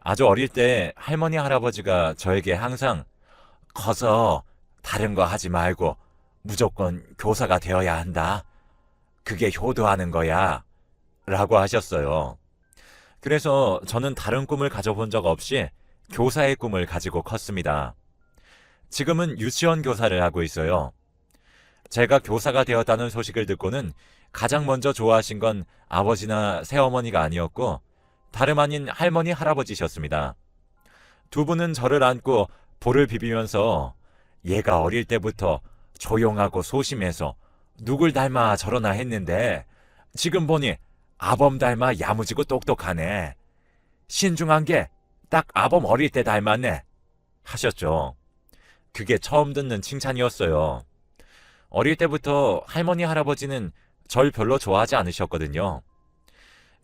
아주 어릴 때 할머니 할아버지가 저에게 항상 커서 다른 거 하지 말고 무조건 교사가 되어야 한다. 그게 효도하는 거야. 라고 하셨어요. 그래서 저는 다른 꿈을 가져본 적 없이 교사의 꿈을 가지고 컸습니다. 지금은 유치원 교사를 하고 있어요. 제가 교사가 되었다는 소식을 듣고는 가장 먼저 좋아하신 건 아버지나 새어머니가 아니었고 다름 아닌 할머니 할아버지셨습니다. 두 분은 저를 안고 볼을 비비면서 얘가 어릴 때부터 조용하고 소심해서 누굴 닮아 저러나 했는데 지금 보니 아범 닮아 야무지고 똑똑하네. 신중한 게 딱 아범 어릴 때 닮았네. 하셨죠. 그게 처음 듣는 칭찬이었어요. 어릴 때부터 할머니 할아버지는 절 별로 좋아하지 않으셨거든요.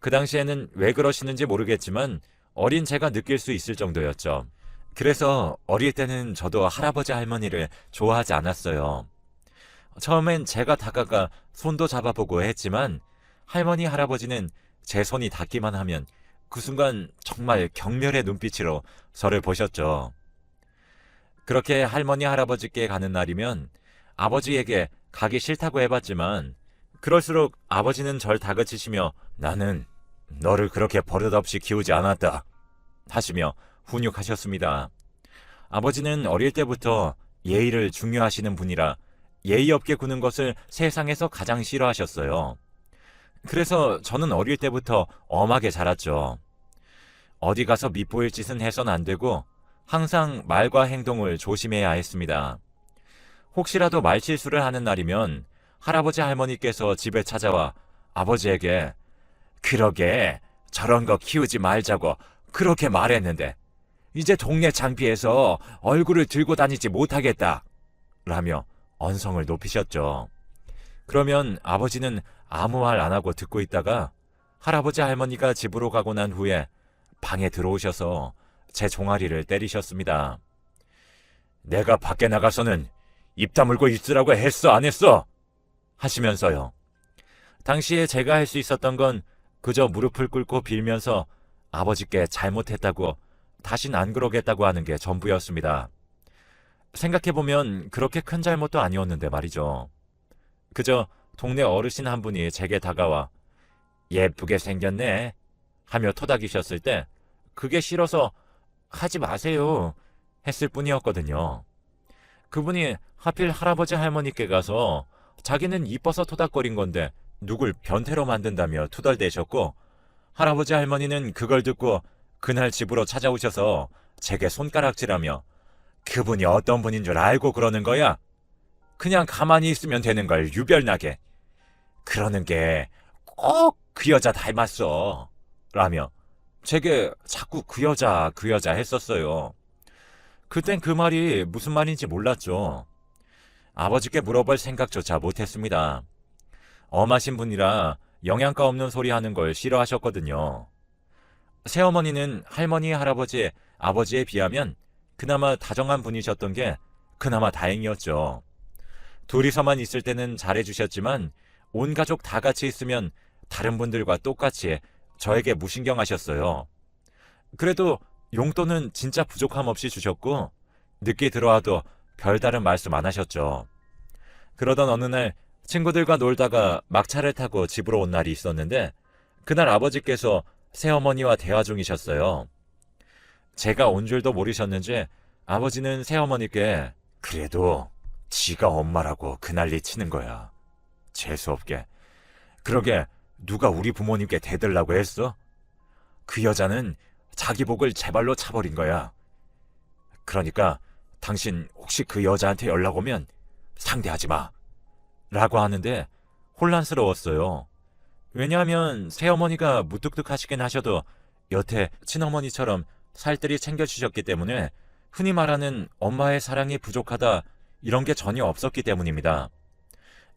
그 당시에는 왜 그러시는지 모르겠지만 어린 제가 느낄 수 있을 정도였죠. 그래서 어릴 때는 저도 할아버지 할머니를 좋아하지 않았어요. 처음엔 제가 다가가 손도 잡아보고 했지만 할머니 할아버지는 제 손이 닿기만 하면 그 순간 정말 경멸의 눈빛으로 저를 보셨죠. 그렇게 할머니 할아버지께 가는 날이면 아버지에게 가기 싫다고 해봤지만 그럴수록 아버지는 절 다그치시며 나는 너를 그렇게 버릇없이 키우지 않았다 하시며 훈육하셨습니다. 아버지는 어릴 때부터 예의를 중요하시는 분이라 예의 없게 구는 것을 세상에서 가장 싫어하셨어요. 그래서 저는 어릴 때부터 엄하게 자랐죠. 어디 가서 밉보일 짓은 해선 안 되고 항상 말과 행동을 조심해야 했습니다. 혹시라도 말실수를 하는 날이면 할아버지 할머니께서 집에 찾아와 아버지에게 그러게 저런 거 키우지 말자고 그렇게 말했는데 이제 동네 창피해서 얼굴을 들고 다니지 못하겠다 라며 언성을 높이셨죠. 그러면 아버지는 아무 말 안 하고 듣고 있다가 할아버지 할머니가 집으로 가고 난 후에 방에 들어오셔서 제 종아리를 때리셨습니다. 내가 밖에 나가서는 입 다물고 있으라고 했어 안 했어? 하시면서요. 당시에 제가 할 수 있었던 건 그저 무릎을 꿇고 빌면서 아버지께 잘못했다고 다신 안 그러겠다고 하는 게 전부였습니다. 생각해보면 그렇게 큰 잘못도 아니었는데 말이죠. 그저 동네 어르신 한 분이 제게 다가와 예쁘게 생겼네 하며 토닥이셨을 때 그게 싫어서 하지 마세요 했을 뿐이었거든요. 그분이 하필 할아버지 할머니께 가서 자기는 이뻐서 토닥거린 건데 누굴 변태로 만든다며 투덜대셨고 할아버지 할머니는 그걸 듣고 그날 집으로 찾아오셔서 제게 손가락질하며 그분이 어떤 분인 줄 알고 그러는 거야? 그냥 가만히 있으면 되는 걸 유별나게. 그러는 게 꼭 그 여자 닮았어. 라며 제게 자꾸 그 여자 했었어요. 그땐 그 말이 무슨 말인지 몰랐죠. 아버지께 물어볼 생각조차 못했습니다. 엄하신 분이라 영양가 없는 소리 하는 걸 싫어하셨거든요. 새어머니는 할머니, 할아버지, 아버지에 비하면 그나마 다정한 분이셨던 게 그나마 다행이었죠. 둘이서만 있을 때는 잘해주셨지만 온 가족 다 같이 있으면 다른 분들과 똑같이 저에게 무신경하셨어요. 그래도 용돈은 진짜 부족함 없이 주셨고 늦게 들어와도 별다른 말씀 안 하셨죠. 그러던 어느 날 친구들과 놀다가 막차를 타고 집으로 온 날이 있었는데 그날 아버지께서 새어머니와 대화 중이셨어요. 제가 온 줄도 모르셨는지 아버지는 새어머니께 그래도 지가 엄마라고 그 난리 치는 거야. 재수없게. 그러게 누가 우리 부모님께 대들라고 했어? 그 여자는 자기 복을 제 발로 차버린 거야. 그러니까 당신 혹시 그 여자한테 연락 오면 상대하지 마. 라고 하는데 혼란스러웠어요. 왜냐하면 새어머니가 무뚝뚝하시긴 하셔도 여태 친어머니처럼 살뜰히 챙겨주셨기 때문에 흔히 말하는 엄마의 사랑이 부족하다 이런 게 전혀 없었기 때문입니다.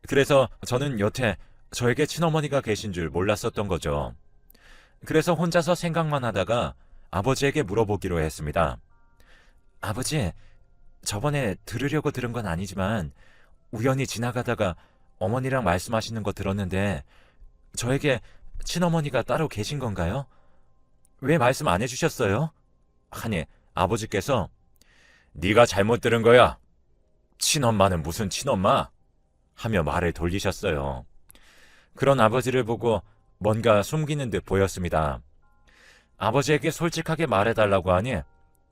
그래서 저는 여태 저에게 친어머니가 계신 줄 몰랐었던 거죠. 그래서 혼자서 생각만 하다가 아버지에게 물어보기로 했습니다. 아버지, 저번에 들으려고 들은 건 아니지만 우연히 지나가다가 어머니랑 말씀하시는 거 들었는데 저에게 친어머니가 따로 계신 건가요? 왜 말씀 안 해주셨어요? 하니 아버지께서 네가 잘못 들은 거야. 친엄마는 무슨 친엄마? 하며 말을 돌리셨어요. 그런 아버지를 보고 뭔가 숨기는 듯 보였습니다. 아버지에게 솔직하게 말해달라고 하니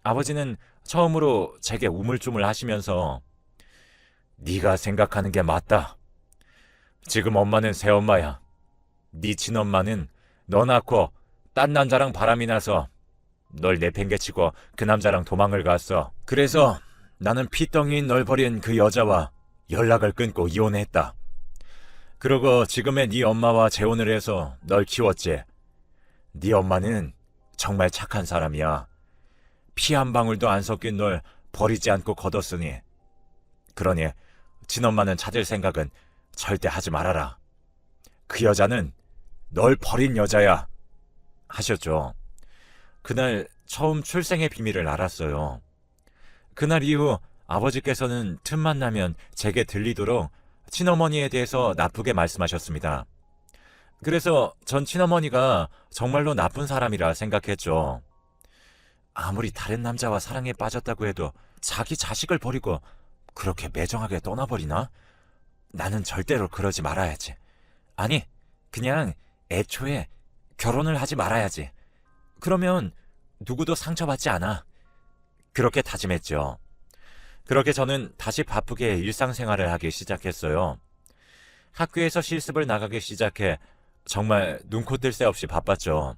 아버지는 처음으로 제게 우물쭈물 하시면서 네가 생각하는 게 맞다. 지금 엄마는 새엄마야. 네 친엄마는 너 낳고 딴 남자랑 바람이 나서 널 내팽개치고 그 남자랑 도망을 갔어. 그래서 나는 피덩이인 널 버린 그 여자와 연락을 끊고 이혼했다. 그러고 지금의 네 엄마와 재혼을 해서 널 키웠지. 네 엄마는 정말 착한 사람이야. 피 한 방울도 안 섞인 널 버리지 않고 거뒀으니. 그러니 친엄마는 찾을 생각은 절대 하지 말아라. 그 여자는 널 버린 여자야. 하셨죠. 그날 처음 출생의 비밀을 알았어요. 그날 이후 아버지께서는 틈만 나면 제게 들리도록 친어머니에 대해서 나쁘게 말씀하셨습니다. 그래서 전 친어머니가 정말로 나쁜 사람이라 생각했죠. 아무리 다른 남자와 사랑에 빠졌다고 해도 자기 자식을 버리고 그렇게 매정하게 떠나버리나? 나는 절대로 그러지 말아야지. 아니, 그냥 애초에 결혼을 하지 말아야지. 그러면 누구도 상처받지 않아. 그렇게 다짐했죠. 그렇게 저는 다시 바쁘게 일상생활을 하기 시작했어요. 학교에서 실습을 나가기 시작해 정말 눈코 뜰 새 없이 바빴죠.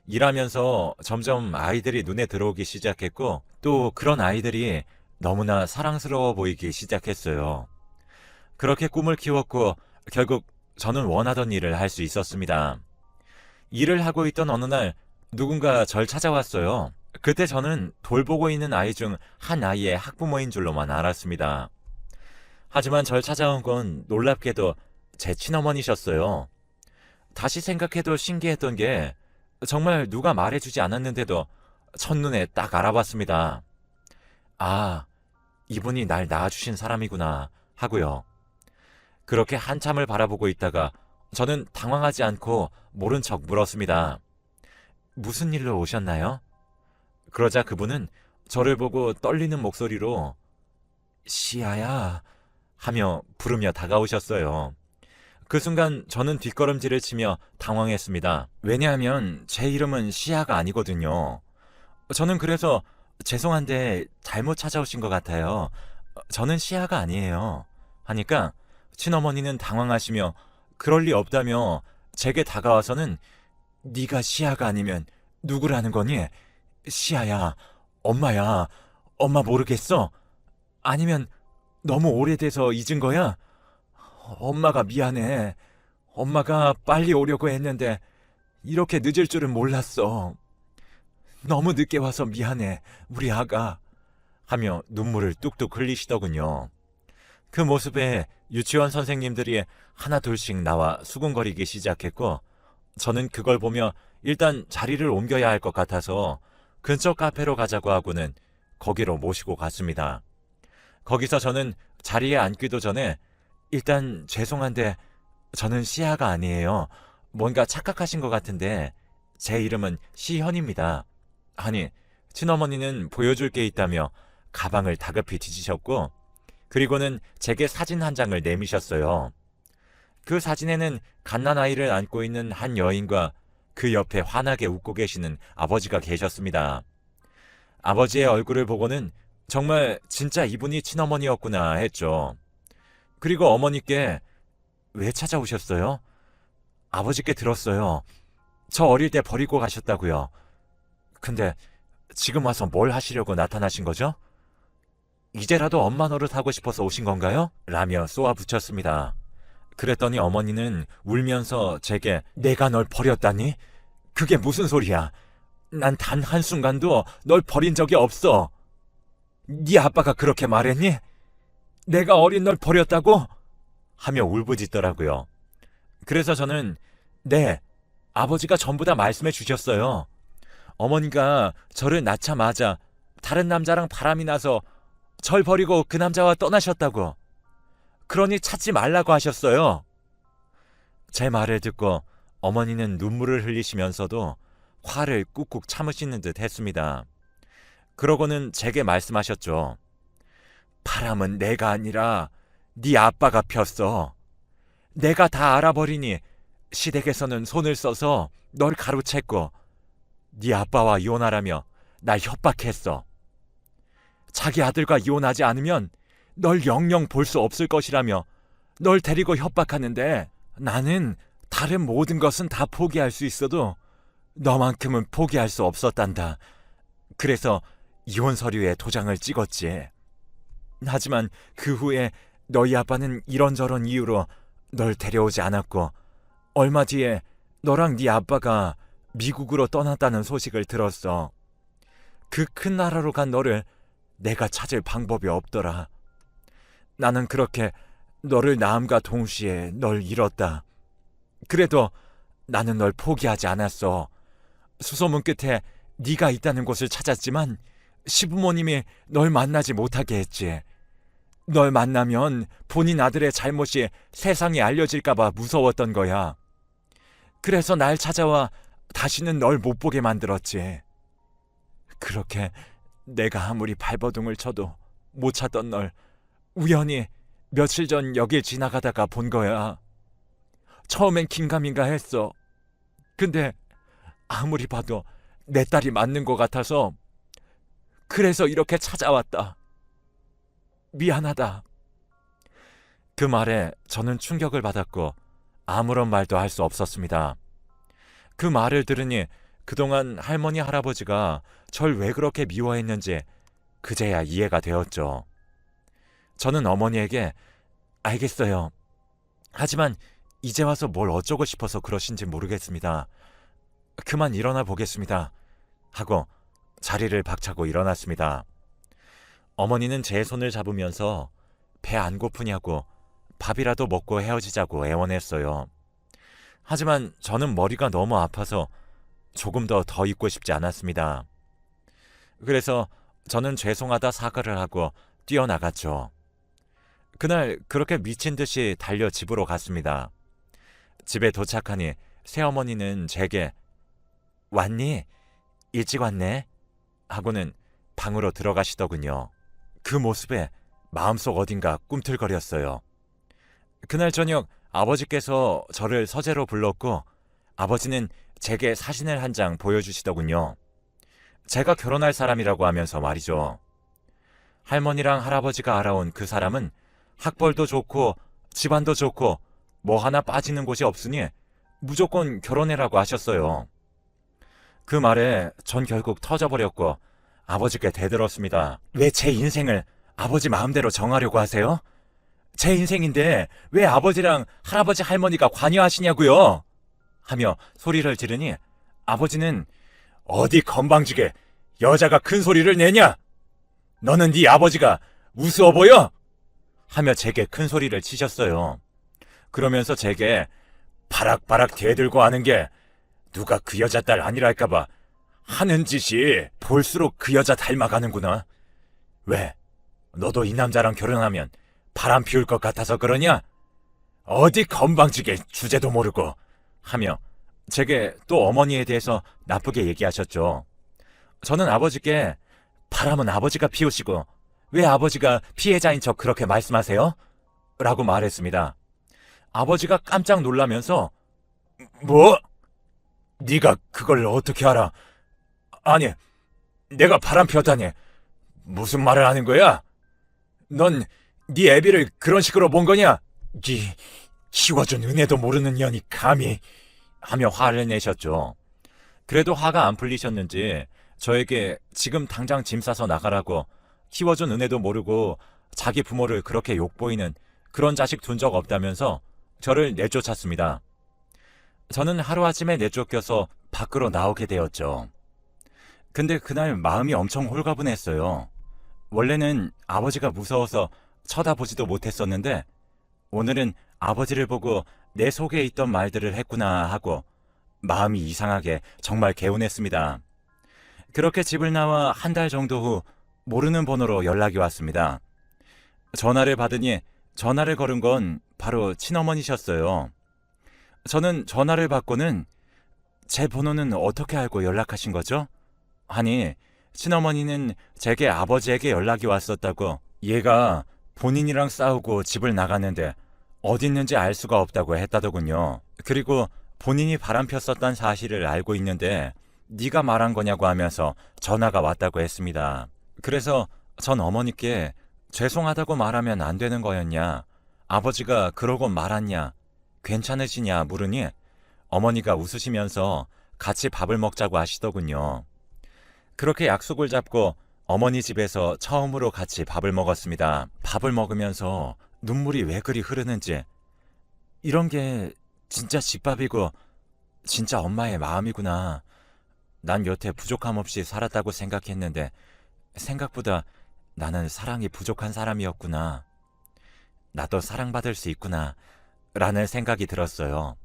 일하면서 점점 아이들이 눈에 들어오기 시작했고 또 그런 아이들이 너무나 사랑스러워 보이기 시작했어요. 그렇게 꿈을 키웠고 결국 저는 원하던 일을 할 수 있었습니다. 일을 하고 있던 어느 날 누군가 절 찾아왔어요. 그때 저는 돌보고 있는 아이 중 한 아이의 학부모인 줄로만 알았습니다. 하지만 절 찾아온 건 놀랍게도 제 친어머니셨어요. 다시 생각해도 신기했던 게 정말 누가 말해주지 않았는데도 첫눈에 딱 알아봤습니다. 아, 이분이 날 낳아주신 사람이구나 하고요. 그렇게 한참을 바라보고 있다가 저는 당황하지 않고 모른 척 물었습니다. 무슨 일로 오셨나요? 그러자 그분은 저를 보고 떨리는 목소리로 시아야 하며 부르며 다가오셨어요. 그 순간 저는 뒷걸음질을 치며 당황했습니다. 왜냐하면 제 이름은 시아가 아니거든요. 저는 그래서 죄송한데 잘못 찾아오신 것 같아요. 저는 시아가 아니에요. 하니까 친어머니는 당황하시며 그럴 리 없다며 제게 다가와서는 네가 시아가 아니면 누구라는 거니? 시아야, 엄마야, 엄마 모르겠어? 아니면 너무 오래돼서 잊은 거야? 엄마가 미안해. 엄마가 빨리 오려고 했는데 이렇게 늦을 줄은 몰랐어. 너무 늦게 와서 미안해, 우리 아가. 하며 눈물을 뚝뚝 흘리시더군요. 그 모습에 유치원 선생님들이 하나 둘씩 나와 수군거리기 시작했고 저는 그걸 보며 일단 자리를 옮겨야 할 것 같아서 근처 카페로 가자고 하고는 거기로 모시고 갔습니다. 거기서 저는 자리에 앉기도 전에 일단 죄송한데 저는 시아가 아니에요. 뭔가 착각하신 것 같은데 제 이름은 시현입니다. 하니 친어머니는 보여줄 게 있다며 가방을 다급히 뒤지셨고 그리고는 제게 사진 한 장을 내미셨어요. 그 사진에는 갓난아이를 안고 있는 한 여인과 그 옆에 환하게 웃고 계시는 아버지가 계셨습니다. 아버지의 얼굴을 보고는 정말 진짜 이분이 친어머니였구나 했죠. 그리고 어머니께 왜 찾아오셨어요? 아버지께 들었어요. 저 어릴 때 버리고 가셨다고요. 근데 지금 와서 뭘 하시려고 나타나신 거죠? 이제라도 엄마 노릇 하고 싶어서 오신 건가요? 라며 쏘아붙였습니다. 그랬더니 어머니는 울면서 제게 내가 널 버렸다니? 그게 무슨 소리야? 난 단 한순간도 널 버린 적이 없어. 네 아빠가 그렇게 말했니? 내가 어린 널 버렸다고? 하며 울부짖더라고요. 그래서 저는 네, 아버지가 전부 다 말씀해 주셨어요. 어머니가 저를 낳자마자 다른 남자랑 바람이 나서 절 버리고 그 남자와 떠나셨다고. 그러니 찾지 말라고 하셨어요. 제 말을 듣고 어머니는 눈물을 흘리시면서도 화를 꾹꾹 참으시는 듯 했습니다. 그러고는 제게 말씀하셨죠. 바람은 내가 아니라 네 아빠가 폈어. 내가 다 알아버리니 시댁에서는 손을 써서 널 가로챘고 네 아빠와 이혼하라며 날 협박했어. 자기 아들과 이혼하지 않으면 널 영영 볼 수 없을 것이라며 널 데리고 협박하는데 나는 다른 모든 것은 다 포기할 수 있어도 너만큼은 포기할 수 없었단다. 그래서 이혼 서류에 도장을 찍었지. 하지만 그 후에 너희 아빠는 이런저런 이유로 널 데려오지 않았고 얼마 뒤에 너랑 네 아빠가 미국으로 떠났다는 소식을 들었어. 그 큰 나라로 간 너를 내가 찾을 방법이 없더라. 나는 그렇게 너를 낳음과 동시에 널 잃었다. 그래도 나는 널 포기하지 않았어. 수소문 끝에 네가 있다는 곳을 찾았지만 시부모님이 널 만나지 못하게 했지. 널 만나면 본인 아들의 잘못이 세상에 알려질까봐 무서웠던 거야. 그래서 날 찾아와 다시는 널 못 보게 만들었지. 그렇게 내가 아무리 발버둥을 쳐도 못 찾던 널 우연히 며칠 전 여길 지나가다가 본 거야. 처음엔 긴가민가 했어. 근데 아무리 봐도 내 딸이 맞는 것 같아서 그래서 이렇게 찾아왔다. 미안하다. 그 말에 저는 충격을 받았고 아무런 말도 할 수 없었습니다. 그 말을 들으니 그동안 할머니 할아버지가 절 왜 그렇게 미워했는지 그제야 이해가 되었죠. 저는 어머니에게 알겠어요. 하지만 이제 와서 뭘 어쩌고 싶어서 그러신지 모르겠습니다. 그만 일어나 보겠습니다. 하고 자리를 박차고 일어났습니다. 어머니는 제 손을 잡으면서 배 안 고프냐고 밥이라도 먹고 헤어지자고 애원했어요. 하지만 저는 머리가 너무 아파서 조금 더 있고 싶지 않았습니다. 그래서 저는 죄송하다 사과를 하고 뛰어나갔죠. 그날 그렇게 미친 듯이 달려 집으로 갔습니다. 집에 도착하니 새어머니는 제게 왔니? 일찍 왔네? 하고는 방으로 들어가시더군요. 그 모습에 마음속 어딘가 꿈틀거렸어요. 그날 저녁 아버지께서 저를 서재로 불렀고 아버지는 제게 사진을 한 장 보여주시더군요. 제가 결혼할 사람이라고 하면서 말이죠. 할머니랑 할아버지가 알아온 그 사람은 학벌도 좋고 집안도 좋고 뭐 하나 빠지는 곳이 없으니 무조건 결혼해라고 하셨어요. 그 말에 전 결국 터져버렸고 아버지께 대들었습니다. 왜 제 인생을 아버지 마음대로 정하려고 하세요? 제 인생인데 왜 아버지랑 할아버지 할머니가 관여하시냐고요? 하며 소리를 지르니 아버지는 어디 건방지게 여자가 큰 소리를 내냐? 너는 네 아버지가 우스워 보여? 하며 제게 큰 소리를 치셨어요. 그러면서 제게 바락바락 대들고 하는 게 누가 그 여자 딸 아니랄까봐 하는 짓이 볼수록 그 여자 닮아가는구나. 왜? 너도 이 남자랑 결혼하면 바람 피울 것 같아서 그러냐? 어디 건방지게 주제도 모르고 하며 제게 또 어머니에 대해서 나쁘게 얘기하셨죠. 저는 아버지께 바람은 아버지가 피우시고 왜 아버지가 피해자인 척 그렇게 말씀하세요? 라고 말했습니다. 아버지가 깜짝 놀라면서 뭐? 네가 그걸 어떻게 알아? 아니, 내가 바람 피웠다니 무슨 말을 하는 거야? 넌 네 애비를 그런 식으로 본 거냐? 키워준 은혜도 모르는 년이 감히 하며 화를 내셨죠. 그래도 화가 안 풀리셨는지 저에게 지금 당장 짐 싸서 나가라고 키워준 은혜도 모르고 자기 부모를 그렇게 욕보이는 그런 자식 둔 적 없다면서 저를 내쫓았습니다. 저는 하루아침에 내쫓겨서 밖으로 나오게 되었죠. 근데 그날 마음이 엄청 홀가분했어요. 원래는 아버지가 무서워서 쳐다보지도 못했었는데 오늘은 아버지를 보고 내 속에 있던 말들을 했구나 하고 마음이 이상하게 정말 개운했습니다. 그렇게 집을 나와 한 달 정도 후 모르는 번호로 연락이 왔습니다. 전화를 받으니 전화를 걸은 건 바로 친어머니셨어요. 저는 전화를 받고는 제 번호는 어떻게 알고 연락하신 거죠? 하니 친어머니는 제게 아버지에게 연락이 왔었다고, 얘가 본인이랑 싸우고 집을 나갔는데 어디 있는지 알 수가 없다고 했다더군요. 그리고 본인이 바람폈었던 사실을 알고 있는데 네가 말한 거냐고 하면서 전화가 왔다고 했습니다. 그래서 전 어머니께 죄송하다고 말하면 안 되는 거였냐, 아버지가 그러고 말았냐, 괜찮으시냐 물으니 어머니가 웃으시면서 같이 밥을 먹자고 하시더군요. 그렇게 약속을 잡고 어머니 집에서 처음으로 같이 밥을 먹었습니다. 밥을 먹으면서 눈물이 왜 그리 흐르는지, 이런 게 진짜 집밥이고 진짜 엄마의 마음이구나. 난 여태 부족함 없이 살았다고 생각했는데 생각보다 나는 사랑이 부족한 사람이었구나. 나도 사랑받을 수 있구나. 라는 생각이 들었어요.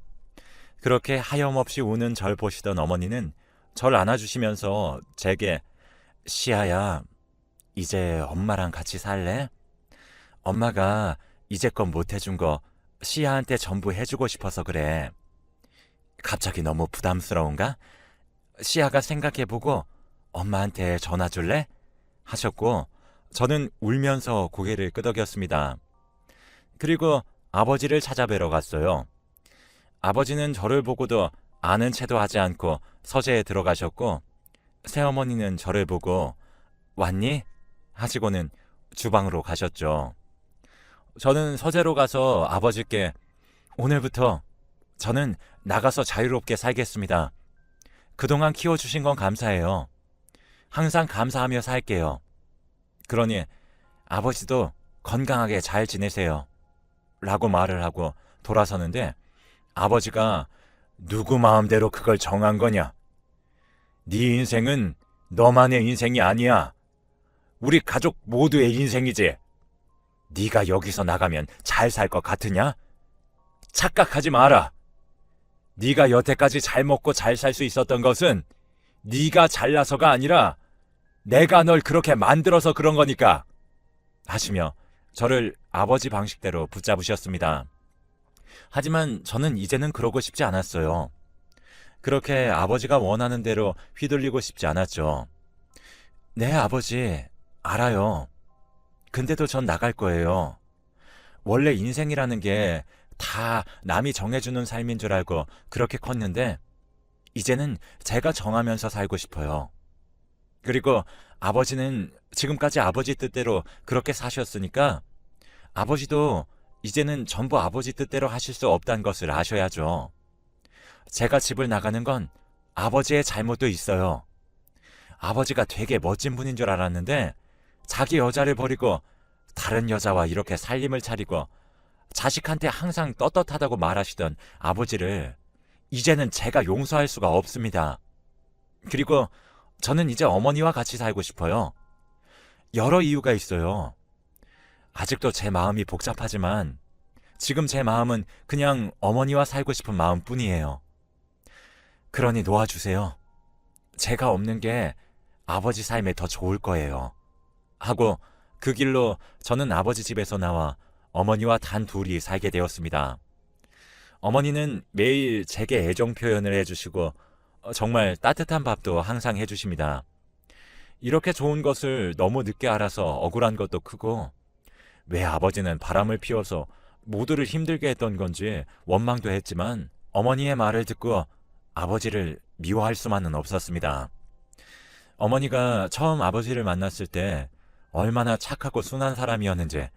그렇게 하염없이 우는 절 보시던 어머니는 절 안아주시면서 제게, 시아야, 이제 엄마랑 같이 살래? 엄마가 이제껏 못해준 거 시아한테 전부 해주고 싶어서 그래. 갑자기 너무 부담스러운가? 시아가 생각해보고 엄마한테 전화 줄래? 하셨고, 저는 울면서 고개를 끄덕였습니다. 그리고 아버지를 찾아뵈러 갔어요. 아버지는 저를 보고도 아는 체도 하지 않고 서재에 들어가셨고, 새어머니는 저를 보고 왔니? 하시고는 주방으로 가셨죠. 저는 서재로 가서 아버지께, 오늘부터 저는 나가서 자유롭게 살겠습니다. 그동안 키워주신 건 감사해요. 항상 감사하며 살게요. 그러니 아버지도 건강하게 잘 지내세요. 라고 말을 하고 돌아서는데, 아버지가 누구 마음대로 그걸 정한 거냐? 네 인생은 너만의 인생이 아니야. 우리 가족 모두의 인생이지. 네가 여기서 나가면 잘 살 것 같으냐? 착각하지 마라. 네가 여태까지 잘 먹고 잘 살 수 있었던 것은 네가 잘나서가 아니라 내가 널 그렇게 만들어서 그런 거니까. 하시며 저를 아버지 방식대로 붙잡으셨습니다. 하지만 저는 이제는 그러고 싶지 않았어요. 그렇게 아버지가 원하는 대로 휘둘리고 싶지 않았죠. 네, 아버지, 알아요. 근데도 전 나갈 거예요. 원래 인생이라는 게 다 남이 정해주는 삶인 줄 알고 그렇게 컸는데, 이제는 제가 정하면서 살고 싶어요. 그리고 아버지는 지금까지 아버지 뜻대로 그렇게 사셨으니까 아버지도 이제는 전부 아버지 뜻대로 하실 수 없다는 것을 아셔야죠. 제가 집을 나가는 건 아버지의 잘못도 있어요. 아버지가 되게 멋진 분인 줄 알았는데 자기 여자를 버리고 다른 여자와 이렇게 살림을 차리고 자식한테 항상 떳떳하다고 말하시던 아버지를 이제는 제가 용서할 수가 없습니다. 그리고 저는 이제 어머니와 같이 살고 싶어요. 여러 이유가 있어요. 아직도 제 마음이 복잡하지만 지금 제 마음은 그냥 어머니와 살고 싶은 마음뿐이에요. 그러니 놓아주세요. 제가 없는 게 아버지 삶에 더 좋을 거예요. 하고 그 길로 저는 아버지 집에서 나와 어머니와 단 둘이 살게 되었습니다. 어머니는 매일 제게 애정 표현을 해주시고 정말 따뜻한 밥도 항상 해주십니다. 이렇게 좋은 것을 너무 늦게 알아서 억울한 것도 크고, 왜 아버지는 바람을 피워서 모두를 힘들게 했던 건지 원망도 했지만 어머니의 말을 듣고 아버지를 미워할 수만은 없었습니다. 어머니가 처음 아버지를 만났을 때 얼마나 착하고 순한 사람이었는지,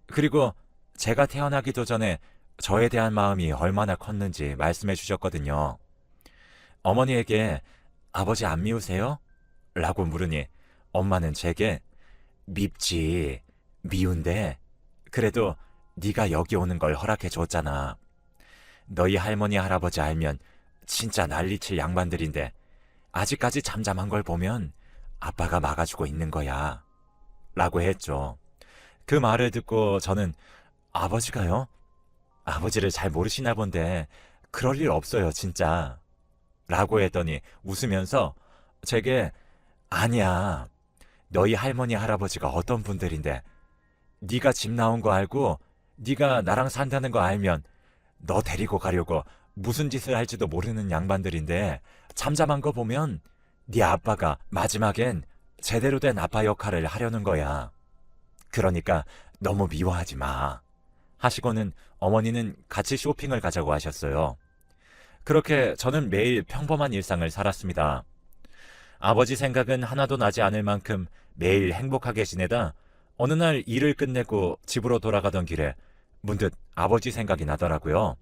그리고 제가 태어나기도 전에 저에 대한 마음이 얼마나 컸는지 말씀해 주셨거든요. 어머니에게 아버지 안 미우세요? 라고 물으니 엄마는 제게, 밉지, 미운데 그래도 네가 여기 오는 걸 허락해 줬잖아. 너희 할머니 할아버지 알면 진짜 난리칠 양반들인데 아직까지 잠잠한 걸 보면 아빠가 막아주고 있는 거야. 라고 했죠. 그 말을 듣고 저는, 아버지가요? 아버지를 잘 모르시나 본데 그럴 일 없어요, 진짜. 라고 했더니 웃으면서 제게, 아니야. 너희 할머니 할아버지가 어떤 분들인데 네가 집 나온 거 알고 네가 나랑 산다는 거 알면 너 데리고 가려고 무슨 짓을 할지도 모르는 양반들인데 잠잠한 거 보면 네 아빠가 마지막엔 제대로 된 아빠 역할을 하려는 거야. 그러니까 너무 미워하지 마. 하시고는 어머니는 같이 쇼핑을 가자고 하셨어요. 그렇게 저는 매일 평범한 일상을 살았습니다. 아버지 생각은 하나도 나지 않을 만큼 매일 행복하게 지내다 어느 날 일을 끝내고 집으로 돌아가던 길에 문득 아버지 생각이 나더라고요.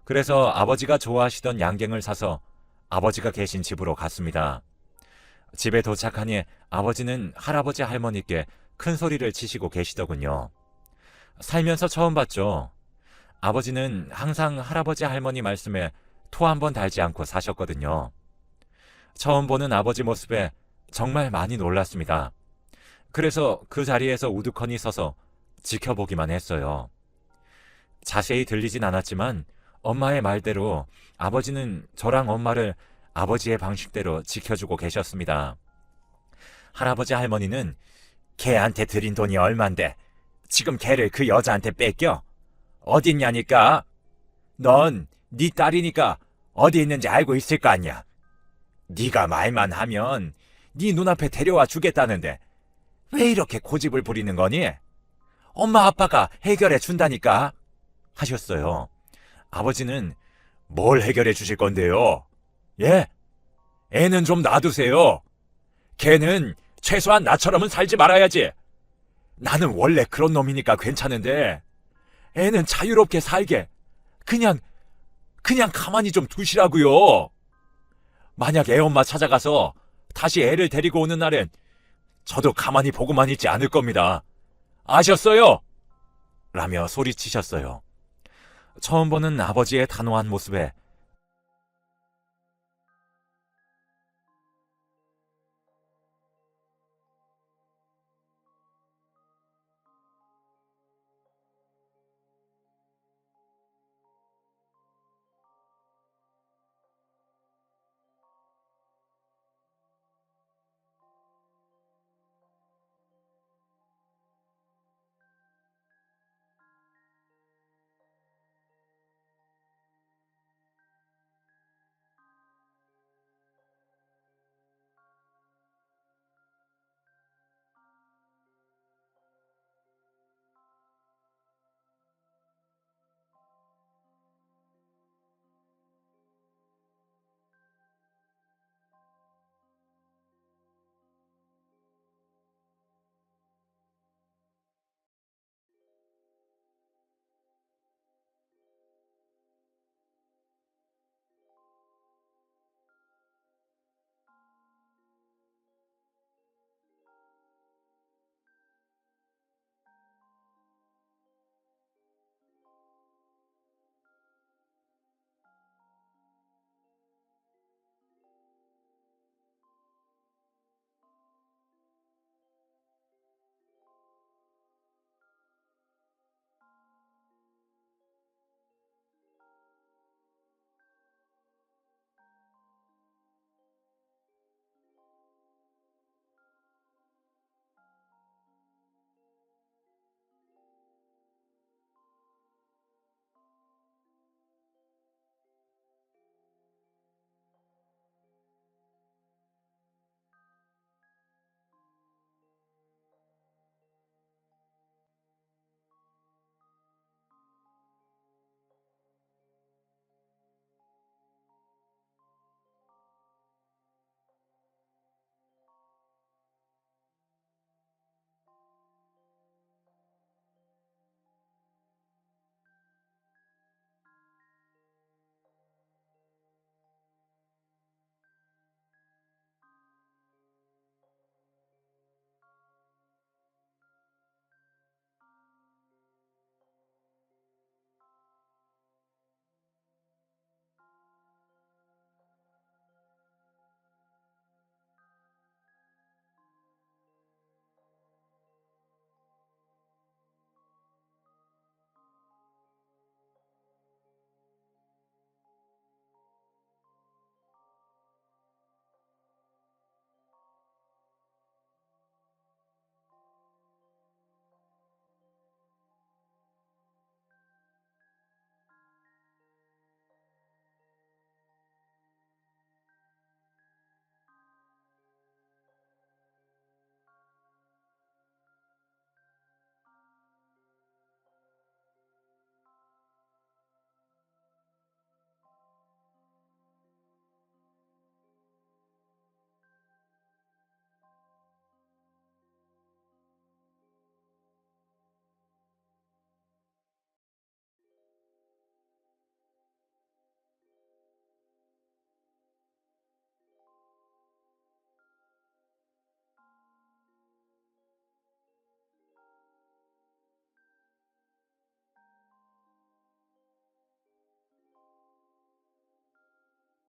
그래서 아버지가 좋아하시던 양갱을 사서 아버지가 계신 집으로 갔습니다. 집에 도착하니 아버지는 할아버지 할머니께 큰 소리를 치시고 계시더군요. 살면서 처음 봤죠. 아버지는 항상 할아버지 할머니 말씀에 토 한 번 달지 않고 사셨거든요. 처음 보는 아버지 모습에 정말 많이 놀랐습니다. 그래서 그 자리에서 우두커니 서서 지켜보기만 했어요. 자세히 들리진 않았지만 엄마의 말대로 아버지는 저랑 엄마를 아버지의 방식대로 지켜주고 계셨습니다. 할아버지 할머니는 걔한테 드린 돈이 얼만데 지금 걔를 그 여자한테 뺏겨? 어딨냐니까? 넌 네 딸이니까 어디 있는지 알고 있을 거 아니야. 네가 말만 하면 네 눈앞에 데려와 주겠다는데 왜 이렇게 고집을 부리는 거니? 엄마 아빠가 해결해 준다니까 하셨어요. 아버지는 뭘 해결해 주실 건데요? 예? 애는 좀 놔두세요. 걔는 최소한 나처럼은 살지 말아야지. 나는 원래 그런 놈이니까 괜찮은데 애는 자유롭게 살게 그냥 가만히 좀 두시라고요. 만약 애 엄마 찾아가서 다시 애를 데리고 오는 날엔 저도 가만히 보고만 있지 않을 겁니다. 아셨어요? 라며 소리치셨어요. 처음 보는 아버지의 단호한 모습에